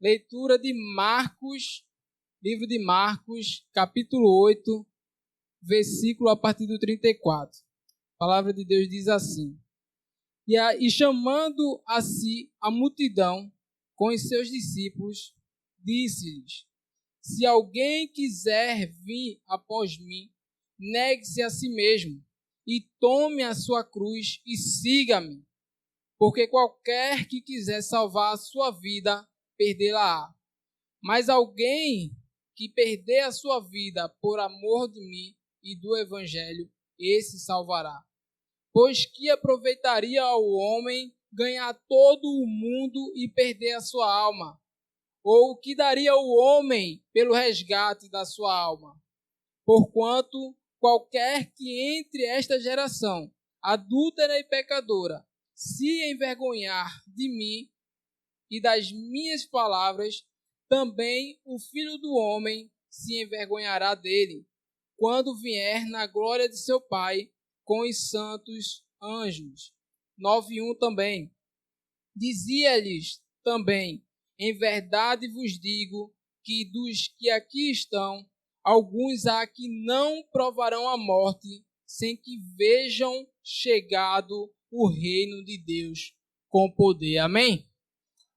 Leitura de Marcos, livro de Marcos, capítulo 8, versículo a partir do 34. A palavra de Deus diz assim: E chamando a si a multidão com os seus discípulos, disse-lhes: Se alguém quiser vir após mim, negue-se a si mesmo e tome a sua cruz e siga-me. Porque qualquer que quiser salvar a sua vida, perdê-la-á. Mas alguém que perder a sua vida por amor de mim e do Evangelho, esse salvará. Pois que aproveitaria ao homem ganhar todo o mundo e perder a sua alma? Ou o que daria o homem pelo resgate da sua alma? Porquanto qualquer que entre esta geração, adúltera e pecadora, se envergonhar de mim e das minhas palavras, também o Filho do Homem se envergonhará dele, quando vier na glória de seu Pai com os santos anjos. 9:1 também. Dizia-lhes também: Em verdade vos digo que dos que aqui estão, alguns há que não provarão a morte, sem que vejam chegado o reino de Deus com poder. Amém?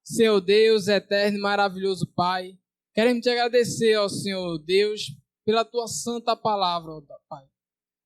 Senhor Deus, eterno e maravilhoso Pai, queremos te agradecer, ó Senhor Deus, pela tua santa palavra, ó Pai.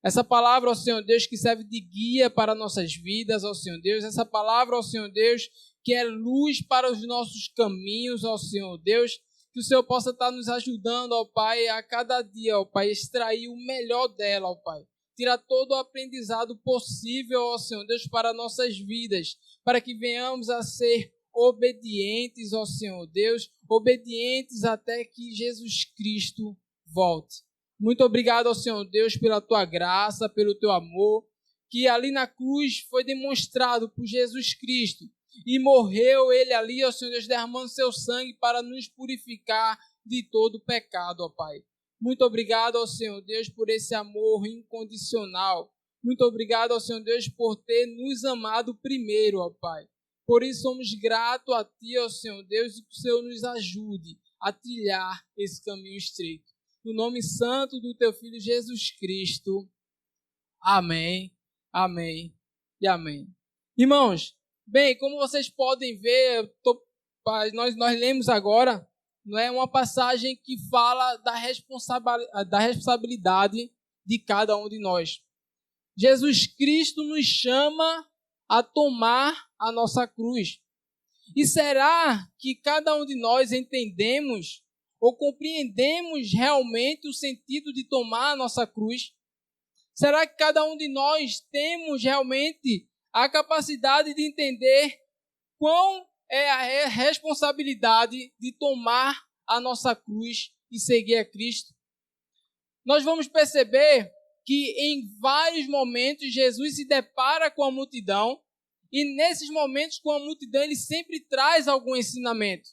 Essa palavra, ó Senhor Deus, que serve de guia para nossas vidas, ó Senhor Deus. Essa palavra, ó Senhor Deus, que é luz para os nossos caminhos, ó Senhor Deus. Que o Senhor possa estar nos ajudando, ó Pai, a cada dia, ó Pai, extrair o melhor dela, ó Pai. Tirar todo o aprendizado possível, ó Senhor Deus, para nossas vidas, para que venhamos a ser obedientes, ó Senhor Deus, obedientes até que Jesus Cristo volte. Muito obrigado, ó Senhor Deus, pela tua graça, pelo teu amor, que ali na cruz foi demonstrado por Jesus Cristo, e morreu ele ali, ó Senhor Deus, derramando seu sangue para nos purificar de todo pecado, ó Pai. Muito obrigado, ó Senhor Deus, por esse amor incondicional. Muito obrigado, ó Senhor Deus, por ter nos amado primeiro, ó Pai. Por isso somos gratos a Ti, ó Senhor Deus, e que o Senhor nos ajude a trilhar esse caminho estreito. No nome santo do Teu Filho Jesus Cristo. Amém, amém e amém. Irmãos, bem, como vocês podem ver, nós lemos agora, não é, uma passagem que fala da responsabilidade de cada um de nós. Jesus Cristo nos chama a tomar a nossa cruz. E será que cada um de nós entendemos ou compreendemos realmente o sentido de tomar a nossa cruz? Será que cada um de nós temos realmente a capacidade de entender qual é a responsabilidade de tomar a nossa cruz e seguir a Cristo? Nós vamos perceber que em vários momentos Jesus se depara com a multidão, e nesses momentos com a multidão ele sempre traz algum ensinamento.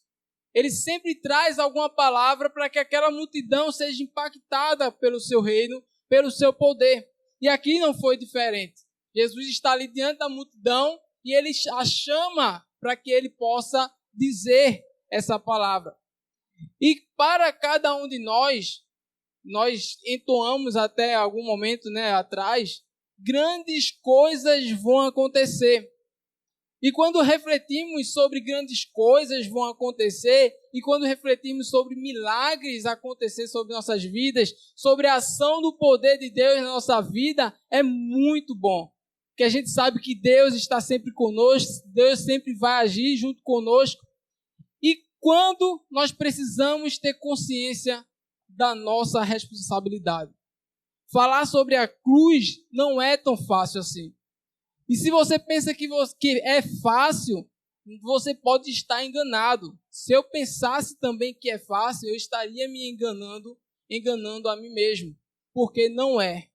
Ele sempre traz alguma palavra para que aquela multidão seja impactada pelo seu reino, pelo seu poder. E aqui não foi diferente. Jesus está ali diante da multidão e ele a chama para que ele possa dizer essa palavra. E para cada um de nós entoamos até algum momento, atrás, grandes coisas vão acontecer. E quando refletimos sobre grandes coisas vão acontecer, e quando refletimos sobre milagres acontecer sobre nossas vidas, sobre a ação do poder de Deus na nossa vida, é muito bom. Porque a gente sabe que Deus está sempre conosco, Deus sempre vai agir junto conosco. E quando nós precisamos ter consciência da nossa responsabilidade. Falar sobre a cruz não é tão fácil assim. E se você pensa que é fácil, você pode estar enganado. Se eu pensasse também que é fácil, eu estaria me enganando a mim mesmo. Porque não é.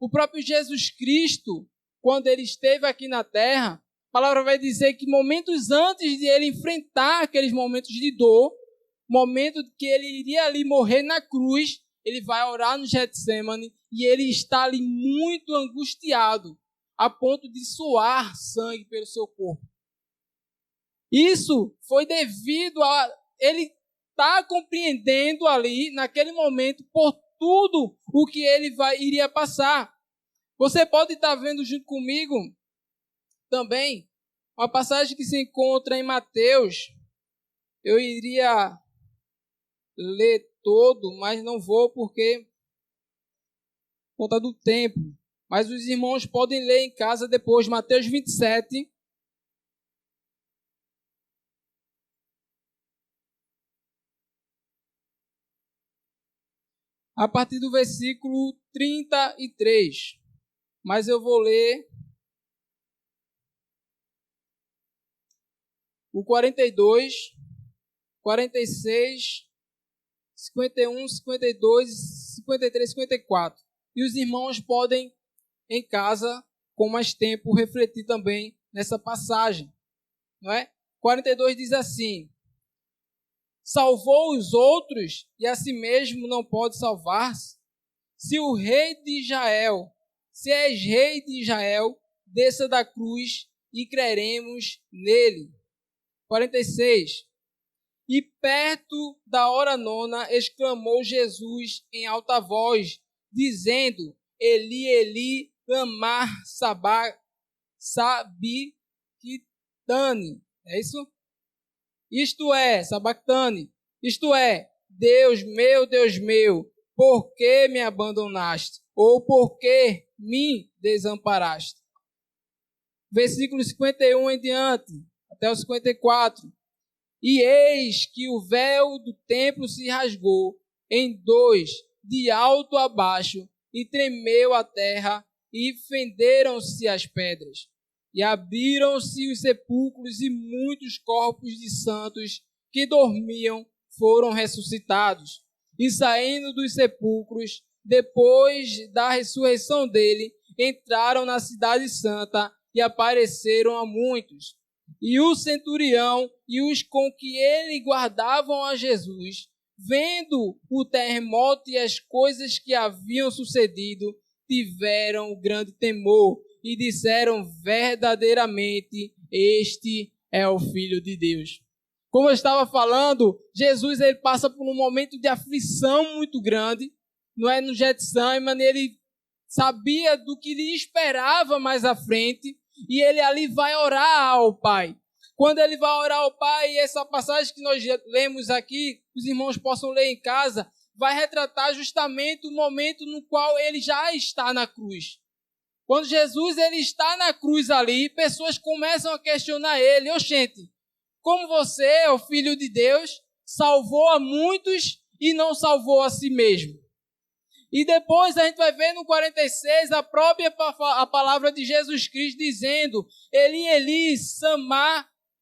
O próprio Jesus Cristo, quando ele esteve aqui na terra, a palavra vai dizer que momentos antes de ele enfrentar aqueles momentos de dor, momento que ele iria ali morrer na cruz, ele vai orar no Getsemane e ele está ali muito angustiado, a ponto de suar sangue pelo seu corpo. Isso foi devido a ele está compreendendo ali, naquele momento, por tudo o que ele iria passar. Você pode estar vendo junto comigo também uma passagem que se encontra em Mateus. Eu iria ler todo, mas não vou por conta do tempo. Mas os irmãos podem ler em casa depois, Mateus 27. A partir do versículo 33. Mas eu vou ler o 42, 46, 51, 52, 53, 54. E os irmãos podem, em casa, com mais tempo, refletir também nessa passagem. Não é? 42 diz assim: salvou os outros e a si mesmo não pode salvar-se? Se o rei de Israel, se és rei de Israel, desça da cruz e creremos nele. 46. E perto da hora nona, exclamou Jesus em alta voz, dizendo: Eli, Eli, lama sabachthani. É isso? Isto é, sabachthani. Isto é, Deus meu, por que me abandonaste? Ou por que me desamparaste? Versículo 51 em diante, até o 54. E eis que o véu do templo se rasgou em dois, de alto a baixo, e tremeu a terra, e fenderam-se as pedras. E abriram-se os sepulcros, e muitos corpos de santos que dormiam foram ressuscitados. E saindo dos sepulcros, depois da ressurreição dele, entraram na cidade santa e apareceram a muitos. E o centurião e os com que ele guardavam a Jesus, vendo o terremoto e as coisas que haviam sucedido, tiveram grande temor e disseram: verdadeiramente, este é o Filho de Deus. Como eu estava falando, Jesus ele passa por um momento de aflição muito grande, não é? No Getsemane, ele sabia do que lhe esperava mais à frente, e ele ali vai orar ao Pai. Quando ele vai orar ao Pai, essa passagem que nós lemos aqui, os irmãos possam ler em casa, vai retratar justamente o momento no qual ele já está na cruz. Quando Jesus ele está na cruz ali, pessoas começam a questionar ele: oxente, como você, o Filho de Deus, salvou a muitos e não salvou a si mesmo? E depois a gente vai ver no 46 a palavra de Jesus Cristo dizendo: Eli, Eli,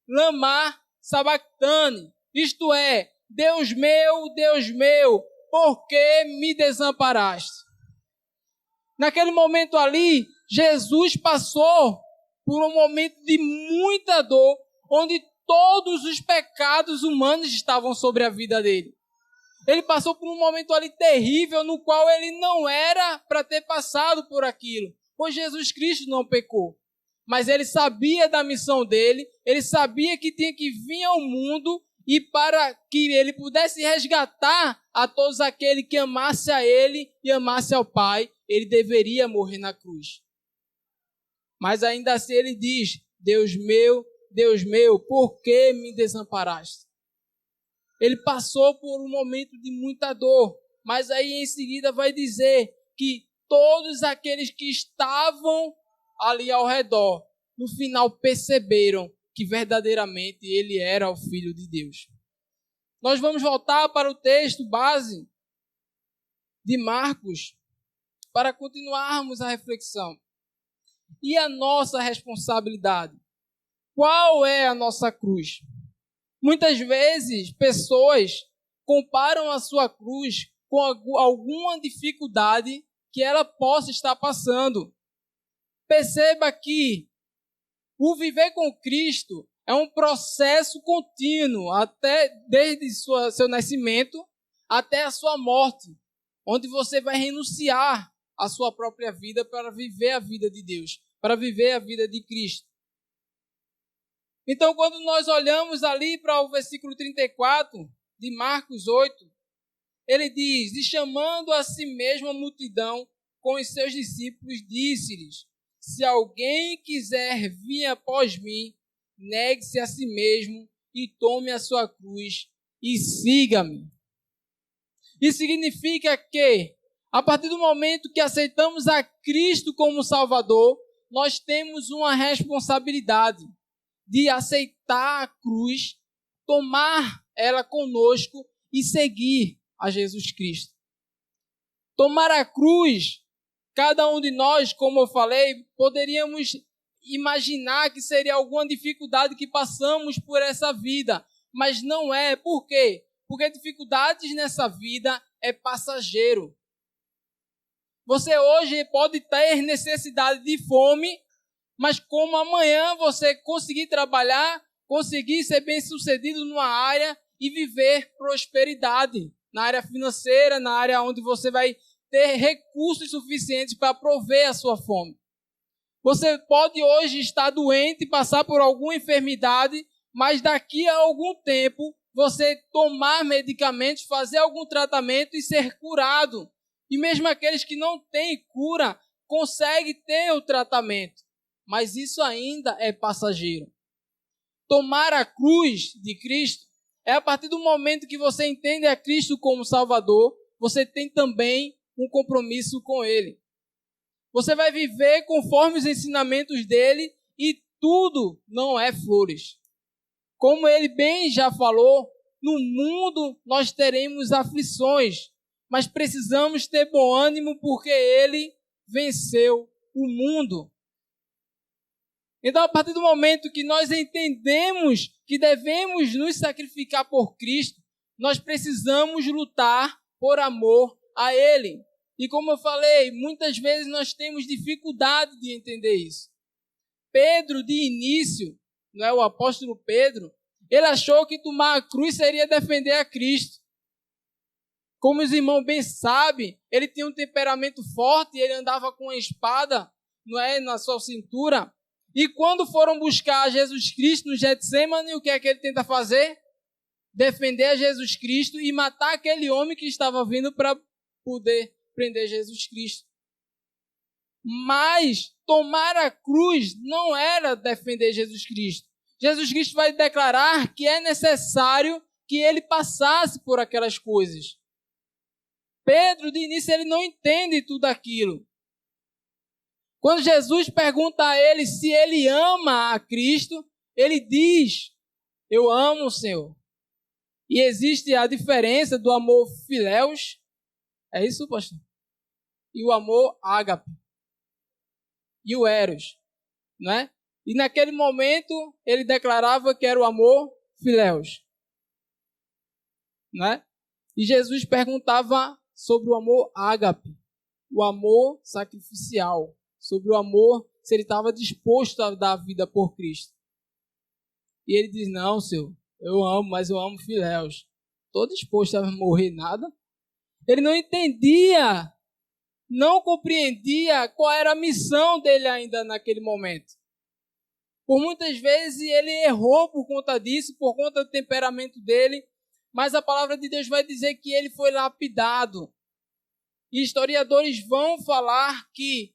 lama sabachthani. Isto é, Deus meu, por que me desamparaste? Naquele momento ali, Jesus passou por um momento de muita dor, onde todos os pecados humanos estavam sobre a vida dele. Ele passou por um momento ali terrível, no qual ele não era para ter passado por aquilo, pois Jesus Cristo não pecou. Mas ele sabia da missão dele, ele sabia que tinha que vir ao mundo, e para que ele pudesse resgatar a todos aqueles que amassem a ele e amassem ao Pai, ele deveria morrer na cruz. Mas ainda assim ele diz: Deus meu, por que me desamparaste? Ele passou por um momento de muita dor, mas aí em seguida vai dizer que todos aqueles que estavam ali ao redor, no final perceberam que verdadeiramente ele era o Filho de Deus. Nós vamos voltar para o texto base de Marcos para continuarmos a reflexão. E a nossa responsabilidade? Qual é a nossa cruz? Muitas vezes, pessoas comparam a sua cruz com alguma dificuldade que ela possa estar passando. Perceba que o viver com Cristo é um processo contínuo, até desde seu nascimento até a sua morte, onde você vai renunciar à sua própria vida para viver a vida de Deus, para viver a vida de Cristo. Então, quando nós olhamos ali para o versículo 34 de Marcos 8, ele diz: e chamando a si mesmo a multidão com os seus discípulos, disse-lhes: se alguém quiser vir após mim, negue-se a si mesmo e tome a sua cruz e siga-me. Isso significa que, a partir do momento que aceitamos a Cristo como Salvador, nós temos uma responsabilidade de aceitar a cruz, tomar ela conosco e seguir a Jesus Cristo. Tomar a cruz, cada um de nós, como eu falei, poderíamos imaginar que seria alguma dificuldade que passamos por essa vida, mas não é. Por quê? Porque dificuldades nessa vida é passageiro. Você hoje pode ter necessidade de fome, mas como amanhã você conseguir trabalhar, conseguir ser bem-sucedido numa área e viver prosperidade, na área financeira, na área onde você vai ter recursos suficientes para prover a sua fome. Você pode hoje estar doente, passar por alguma enfermidade, mas daqui a algum tempo você tomar medicamentos, fazer algum tratamento e ser curado. E mesmo aqueles que não têm cura, conseguem ter o tratamento. Mas isso ainda é passageiro. Tomar a cruz de Cristo é a partir do momento que você entende a Cristo como Salvador, você tem também um compromisso com Ele. Você vai viver conforme os ensinamentos dele e tudo não é flores. Como ele bem já falou, no mundo nós teremos aflições, mas precisamos ter bom ânimo porque ele venceu o mundo. Então, a partir do momento que nós entendemos que devemos nos sacrificar por Cristo, nós precisamos lutar por amor a Ele. E como eu falei, muitas vezes nós temos dificuldade de entender isso. Pedro, de início, não é o apóstolo Pedro, ele achou que tomar a cruz seria defender a Cristo. Como os irmãos bem sabem, ele tinha um temperamento forte, ele andava com uma espada, não é, na sua cintura. E quando foram buscar Jesus Cristo no Getsemane, o que é que ele tenta fazer? Defender a Jesus Cristo e matar aquele homem que estava vindo para poder prender Jesus Cristo. Mas tomar a cruz não era defender Jesus Cristo. Jesus Cristo vai declarar que é necessário que ele passasse por aquelas coisas. Pedro, de início, ele não entende tudo aquilo. Quando Jesus pergunta a ele se ele ama a Cristo, ele diz: eu amo o Senhor. E existe a diferença do amor filéus, é isso, pastor? E o amor ágape. E o eros, não é? E naquele momento, ele declarava que era o amor filéus, não é? E Jesus perguntava sobre o amor ágape, o amor sacrificial, sobre o amor, se ele estava disposto a dar a vida por Cristo. E ele diz: não, Senhor, eu amo, mas eu amo filéus. Estou disposto a morrer nada? Ele não entendia, não compreendia qual era a missão dele ainda naquele momento. Por muitas vezes ele errou por conta disso, por conta do temperamento dele, mas a palavra de Deus vai dizer que ele foi lapidado. E historiadores vão falar que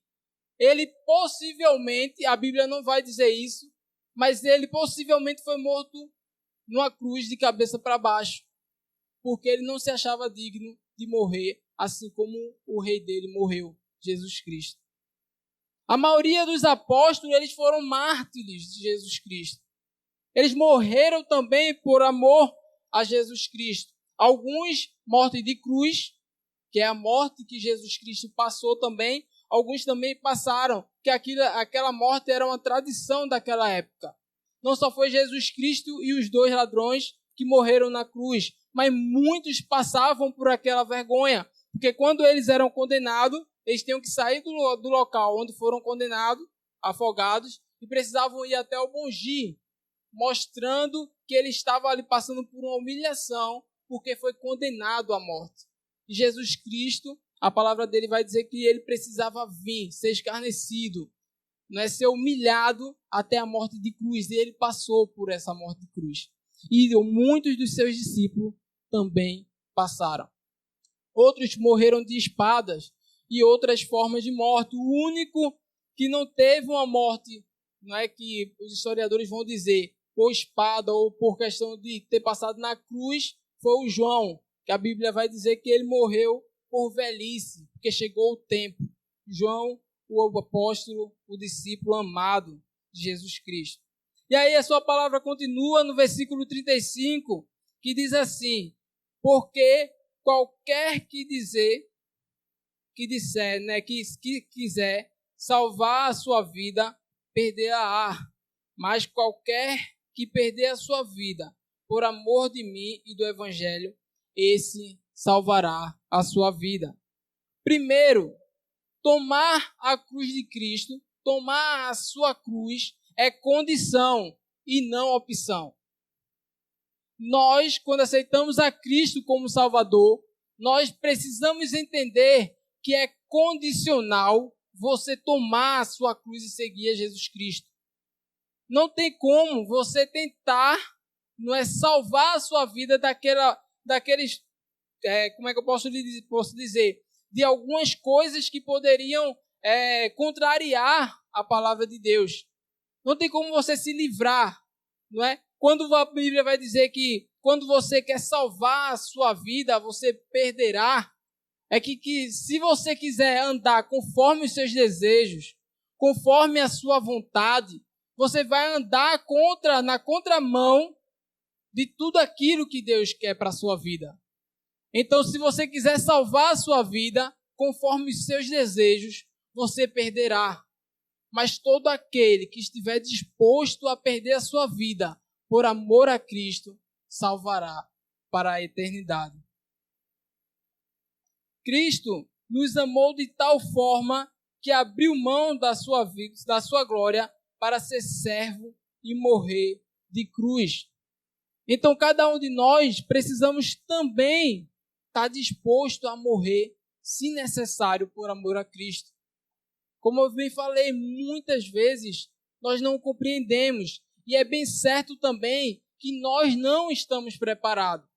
ele possivelmente, a Bíblia não vai dizer isso, mas ele possivelmente foi morto numa cruz de cabeça para baixo, porque ele não se achava digno de morrer, assim como o rei dele morreu, Jesus Cristo. A maioria dos apóstolos, eles foram mártires de Jesus Cristo. Eles morreram também por amor a Jesus Cristo. Alguns morte de cruz, que é a morte que Jesus Cristo passou também. Alguns também passaram, que aquela morte era uma tradição daquela época. Não só foi Jesus Cristo e os 2 ladrões que morreram na cruz, mas muitos passavam por aquela vergonha, porque quando eles eram condenados, eles tinham que sair do local onde foram condenados, afogados, e precisavam ir até o bongir, mostrando que ele estava ali passando por uma humilhação, porque foi condenado à morte. E Jesus Cristo, a palavra dele vai dizer que ele precisava vir, ser escarnecido, não é ser humilhado até a morte de cruz. E ele passou por essa morte de cruz. E muitos dos seus discípulos também passaram. Outros morreram de espadas e outras formas de morte. O único que não teve uma morte, não é que os historiadores vão dizer, por espada ou por questão de ter passado na cruz, foi o João, que a Bíblia vai dizer que ele morreu por velhice, porque chegou o tempo. João, o apóstolo, o discípulo amado de Jesus Cristo. E aí a sua palavra continua no versículo 35, que diz assim: porque qualquer que disser, né, que quiser salvar a sua vida, perderá. Mas qualquer que perder a sua vida por amor de mim e do evangelho, esse salvará a sua vida. Primeiro, tomar a cruz de Cristo, tomar a sua cruz é condição e não opção. Nós, quando aceitamos a Cristo como Salvador, nós precisamos entender que é condicional você tomar a sua cruz e seguir a Jesus Cristo. Não tem como você tentar, não é, salvar a sua vida daqueles, como é que eu posso dizer, de algumas coisas que poderiam contrariar a palavra de Deus. Não tem como você se livrar, não é? Quando a Bíblia vai dizer que quando você quer salvar a sua vida, você perderá, é que se você quiser andar conforme os seus desejos, conforme a sua vontade, você vai andar na contramão de tudo aquilo que Deus quer para a sua vida. Então, se você quiser salvar a sua vida conforme os seus desejos, você perderá. Mas todo aquele que estiver disposto a perder a sua vida por amor a Cristo, salvará para a eternidade. Cristo nos amou de tal forma que abriu mão da sua vida, da sua glória, para ser servo e morrer de cruz. Então, cada um de nós precisamos também estar disposto a morrer, se necessário, por amor a Cristo. Como eu bem falei, muitas vezes nós não compreendemos, e é bem certo também que nós não estamos preparados.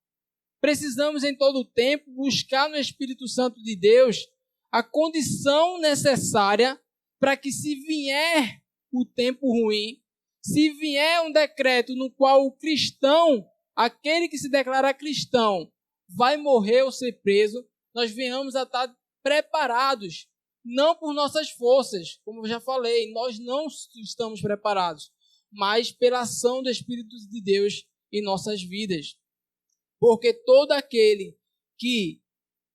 Precisamos em todo o tempo buscar no Espírito Santo de Deus a condição necessária para que, se vier o tempo ruim, se vier um decreto no qual o cristão, aquele que se declara cristão, vai morrer ou ser preso, nós venhamos a estar preparados, não por nossas forças, como eu já falei, nós não estamos preparados, mas pela ação do Espírito de Deus em nossas vidas. Porque todo aquele que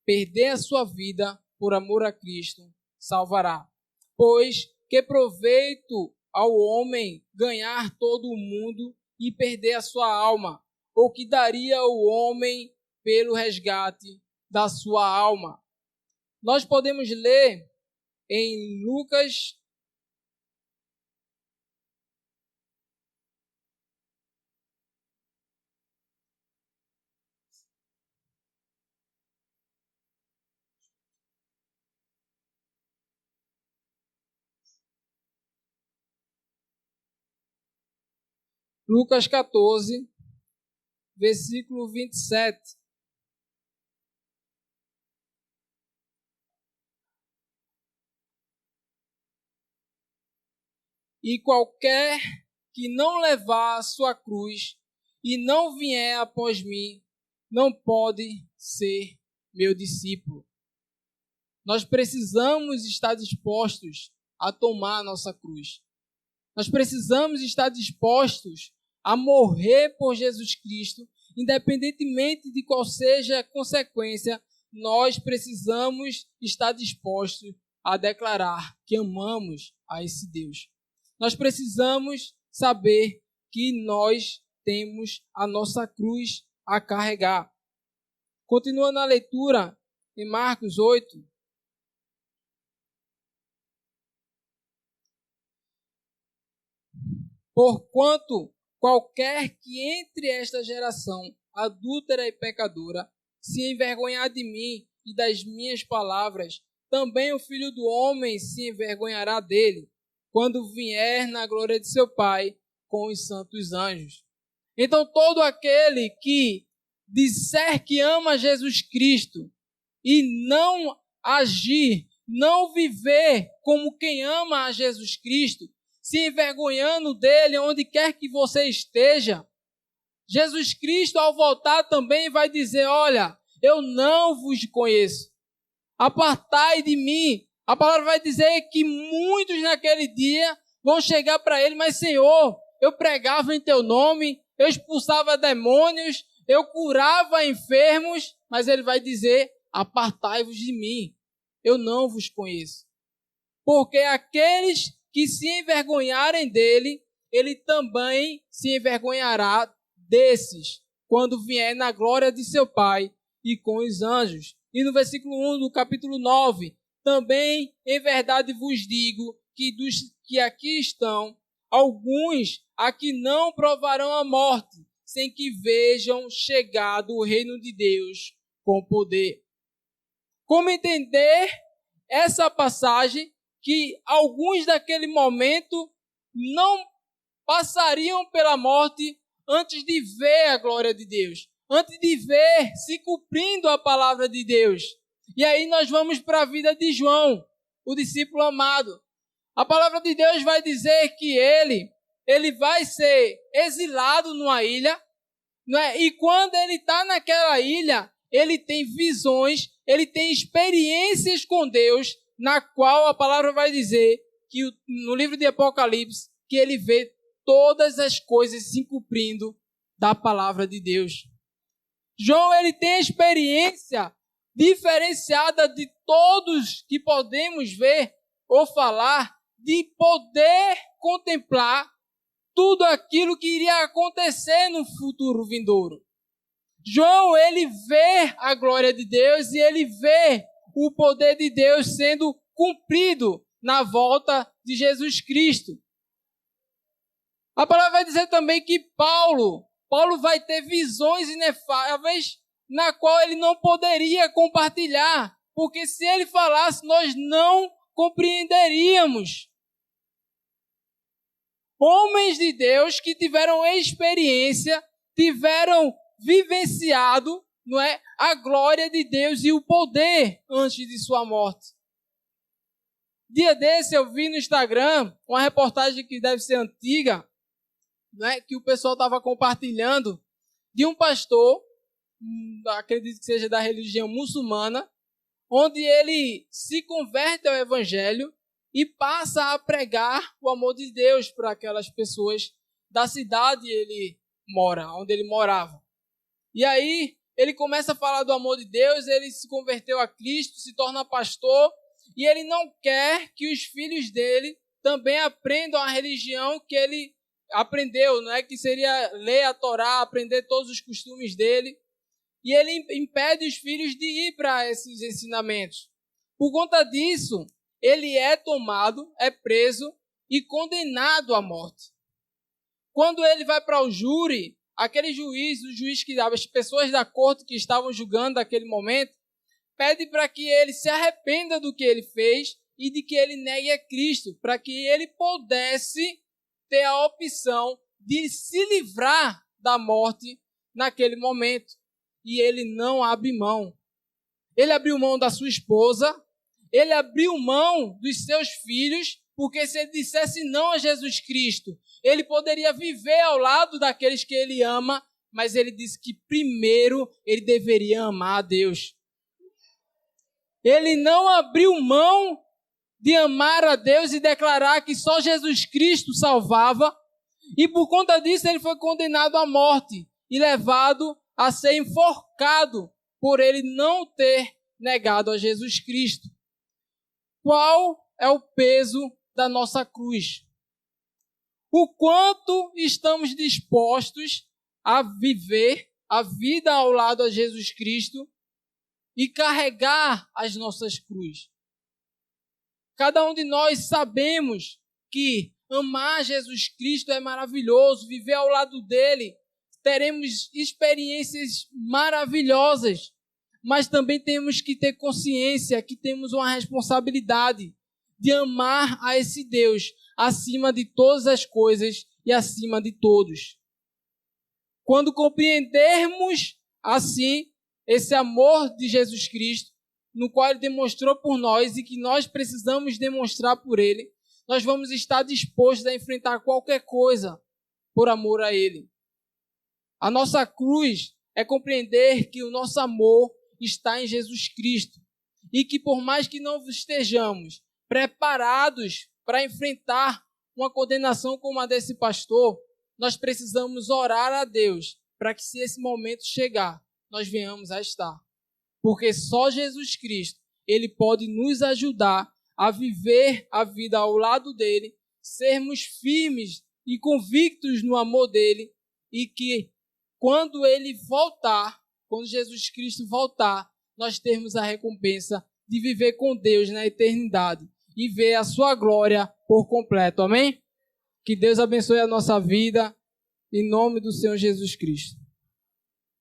perder a sua vida por amor a Cristo, salvará. Pois que proveito ao homem ganhar todo o mundo e perder a sua alma? Ou que daria o homem pelo resgate da sua alma? Nós podemos ler em Lucas Lucas 14, versículo 27. E qualquer que não levar a sua cruz e não vier após mim, não pode ser meu discípulo. Nós precisamos estar dispostos a tomar a nossa cruz. Nós precisamos estar dispostos a morrer por Jesus Cristo, independentemente de qual seja a consequência, nós precisamos estar dispostos a declarar que amamos a esse Deus. Nós precisamos saber que nós temos a nossa cruz a carregar. Continuando a leitura em Marcos 8. Porquanto qualquer que entre esta geração adúltera e pecadora se envergonhar de mim e das minhas palavras, também o Filho do Homem se envergonhará dele, quando vier na glória de seu Pai com os santos anjos. Então, todo aquele que disser que ama Jesus Cristo e não agir, não viver como quem ama a Jesus Cristo, se envergonhando dele onde quer que você esteja, Jesus Cristo, ao voltar, também vai dizer: olha, eu não vos conheço, apartai de mim. A palavra vai dizer que muitos naquele dia vão chegar para ele: mas Senhor, eu pregava em teu nome, eu expulsava demônios, eu curava enfermos, mas ele vai dizer: apartai-vos de mim, eu não vos conheço. Porque aqueles que se envergonharem dele, ele também se envergonhará desses, quando vier na glória de seu Pai e com os anjos. E no versículo 1 do capítulo 9, também em verdade vos digo que dos que aqui estão, alguns aqui não provarão a morte, sem que vejam chegado o reino de Deus com poder. Como entender essa passagem que alguns daquele momento não passariam pela morte antes de ver a glória de Deus, antes de ver se cumprindo a palavra de Deus? E aí nós vamos para a vida de João, o discípulo amado. A palavra de Deus vai dizer que ele vai ser exilado numa ilha, não é? E quando ele está naquela ilha, ele tem visões, ele tem experiências com Deus, na qual a palavra vai dizer que no livro de Apocalipse, que ele vê todas as coisas se cumprindo da palavra de Deus. João, ele tem a experiência diferenciada de todos que podemos ver ou falar, de poder contemplar tudo aquilo que iria acontecer no futuro vindouro. João, ele vê a glória de Deus e ele vê o poder de Deus sendo cumprido na volta de Jesus Cristo. A palavra vai dizer também que Paulo vai ter visões inefáveis na qual ele não poderia compartilhar, porque se ele falasse, nós não compreenderíamos. Homens de Deus que tiveram experiência, tiveram vivenciado, não é, a glória de Deus e o poder antes de sua morte. Dia desse eu vi no Instagram uma reportagem que deve ser antiga, não é, que o pessoal estava compartilhando, de um pastor, acredito que seja da religião muçulmana, onde ele se converte ao evangelho e passa a pregar o amor de Deus para aquelas pessoas da cidade onde ele morava. E aí ele começa a falar do amor de Deus, ele se converteu a Cristo, se torna pastor, e ele não quer que os filhos dele também aprendam a religião que ele aprendeu, não é? Que seria ler a Torá, aprender todos os costumes dele. E ele impede os filhos de ir para esses ensinamentos. Por conta disso, ele é tomado, é preso e condenado à morte. Quando ele vai para o júri, aquele juiz, o juiz que as pessoas da corte que estavam julgando naquele momento, pede para que ele se arrependa do que ele fez e de que ele negue a Cristo, para que ele pudesse ter a opção de se livrar da morte naquele momento. E ele não abre mão. Ele abriu mão da sua esposa, ele abriu mão dos seus filhos, porque se ele dissesse não a Jesus Cristo, ele poderia viver ao lado daqueles que ele ama, mas ele disse que primeiro ele deveria amar a Deus. Ele não abriu mão de amar a Deus e declarar que só Jesus Cristo salvava, e por conta disso ele foi condenado à morte e levado a ser enforcado por ele não ter negado a Jesus Cristo. Qual é o peso da nossa cruz? O quanto estamos dispostos a viver a vida ao lado de Jesus Cristo e carregar as nossas cruzes? Cada um de nós sabemos que amar Jesus Cristo é maravilhoso, viver ao lado dele, teremos experiências maravilhosas, mas também temos que ter consciência que temos uma responsabilidade de amar a esse Deus acima de todas as coisas e acima de todos. Quando compreendermos assim esse amor de Jesus Cristo, no qual Ele demonstrou por nós e que nós precisamos demonstrar por Ele, nós vamos estar dispostos a enfrentar qualquer coisa por amor a Ele. A nossa cruz é compreender que o nosso amor está em Jesus Cristo e que por mais que não estejamos preparados para enfrentar uma condenação como a desse pastor, nós precisamos orar a Deus para que, se esse momento chegar, nós venhamos a estar. Porque só Jesus Cristo, Ele pode nos ajudar a viver a vida ao lado dEle, sermos firmes e convictos no amor dEle, e que quando Ele voltar, quando Jesus Cristo voltar, nós termos a recompensa de viver com Deus na eternidade e ver a sua glória por completo. Amém? Que Deus abençoe a nossa vida, em nome do Senhor Jesus Cristo.